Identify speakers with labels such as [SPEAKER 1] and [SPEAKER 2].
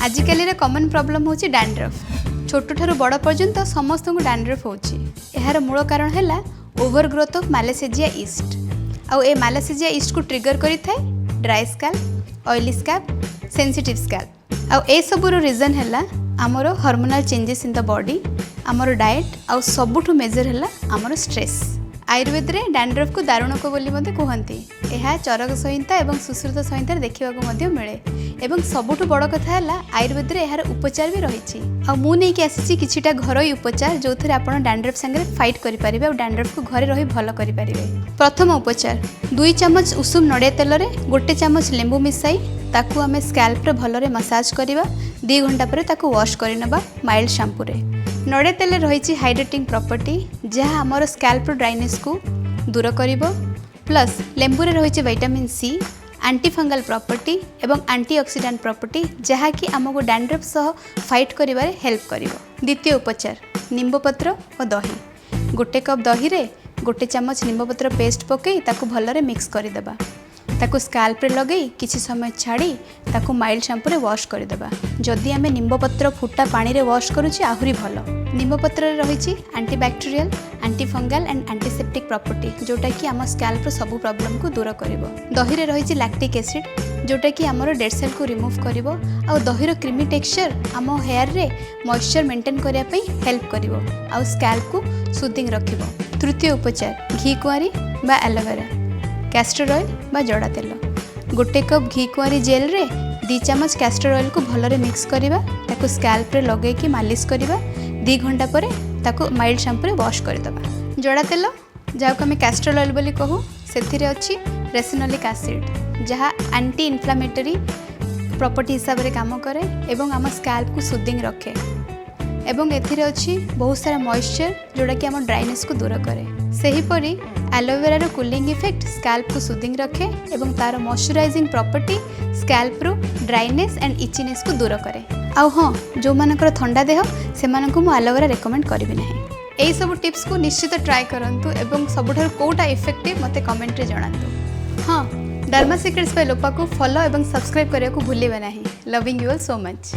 [SPEAKER 1] आजिकल common problem होची dandruff. छोटू ठारू बड़ पर्यंत समस्त को डैंड्रफ होची। यार मूल कारण है ओवर ग्रोथ ऑफ मैलेसेजिया ईस्ट। आउ ए मैलेसेजिया ईस्ट को ट्रिगर करि थाए dry scalp, oily scalp, sensitive scalp. आउ ए सबुर रीजन है आमर hormonal changes in the body, आमर डाइट, आउ सबुठु मेजर है आमर स्ट्रेस। आयुर्वेद रे डैंड्रफ को दारुणक बोली कहती। यह चरक संहिता और सुश्रुत संहिता देखा मिले। एवं सबुठु बड़ कथा है आयुर्वेद रे यार उपचार भी रही। मुझे आसी किछिटा घरोई उपचार जो थे आप डैंड्रफ संगे फाइट करेंगे और डैंड्रफ को घरे रही भल करेंगे। प्रथम उपचार 2 चम्मच उषुम नड़िया तेल रे 1 चम्मच लेंबू मिसाई ताकू आम स्कैल्प रे भलरे मसाज करवा। 2 घंटा पर ताकू वॉश करनेबा माइल्ड शैम्पू रे। नड़िया तेल रही हाइड्रेटिंग प्रॉपर्टी जहाँ आमर स्कैल्प ड्राइनेस को दूर करिवो। प्लस लेंबू रे रही vitamin C, antifungal property एवं एंटीऑक्सीडेंट प्रॉपर्टी जहाँ कि आमको डैंड्रफ सह फाइट करिवारे हेल्प करिवो। द्वितीय उपचार निंब पत्र और दही। 1 कप दही रे 1 चम्मच निंब पत्र पेस्ट पकई ताकू भलरे मिक्स करदेबा। ताकू स्कैल्प रे लगई किछि समय छाड़ी ताकू माइल्ड शैम्पू रे वॉश करदेबा। जदि आमे निंब पत्र फुटा पानी रे वॉश करूछि आहुरी भलो। निंब पत्र रे रहिछि antibacterial, anti fungal and antiseptic property जोटा कि आम स्कैल्प रो सब प्रॉब्लम को दूर करिवो। दही रे रहिछि लैक्टिक एसिड जोटा कि आमर डेड सेल को रिमूव करिवो। आ दही रो क्रीमी टेक्सचर आम हेयर रे मॉइस्चर मेंटेन करिया पई हेल्प करिवो आ स्कैल्प को सूदिंग रखिवो। तृतीय उपचार घी कुआरी बा एलोवेरा, कैस्टर ऑयल बा जड़ा तेल। 1 कप घी कुआरी जेल रे 2 चम्मच कैस्टर ऑयल को भलरे मिक्स करिवा। ताकू स्कैल्प रे लगे कि मालिश करिवा। 2 घंटा पर ताकू माइल्ड शैम्पू रे वॉश करदेबा। जड़ा तेल जहाँ आम कैस्टर ऑयल बोली कहू से अच्छी रेसिनोलिक एसिड जहाँ एंटी इन्फ्लामेटरी प्रॉपर्टी हिसाब से काम करे एवं आम स्कैल्प को सूदिंग रखे। एवं एथिरे अच्छी बहुत सारा मॉइस्चर जोड़ा कि आम ड्राइनेस को दूर करे। सेहीपरि एलोवेरा रो कूलिंग इफेक्ट स्कैल्प को सूदिंग रखे एवं तार मॉइस्चराइजिंग प्रॉपर्टी स्कैल्प रो ड्राइनेस एंड इचीनेस को दूर करे। आउ हाँ जो मानकर ठंडा देह से मु एलोवेरा रेकमेंड करी ना। यही सब टिप्स को निश्चित ट्राई करंतु एवं सबुठार कोटा इफेक्टिव मते कमेंट रे जणांतु। हाँ डर्मा सीक्रेट्स बाय लोपा को फॉलो एवं सब्सक्राइब करने को भूलिबे नहीं। Loving you all so much.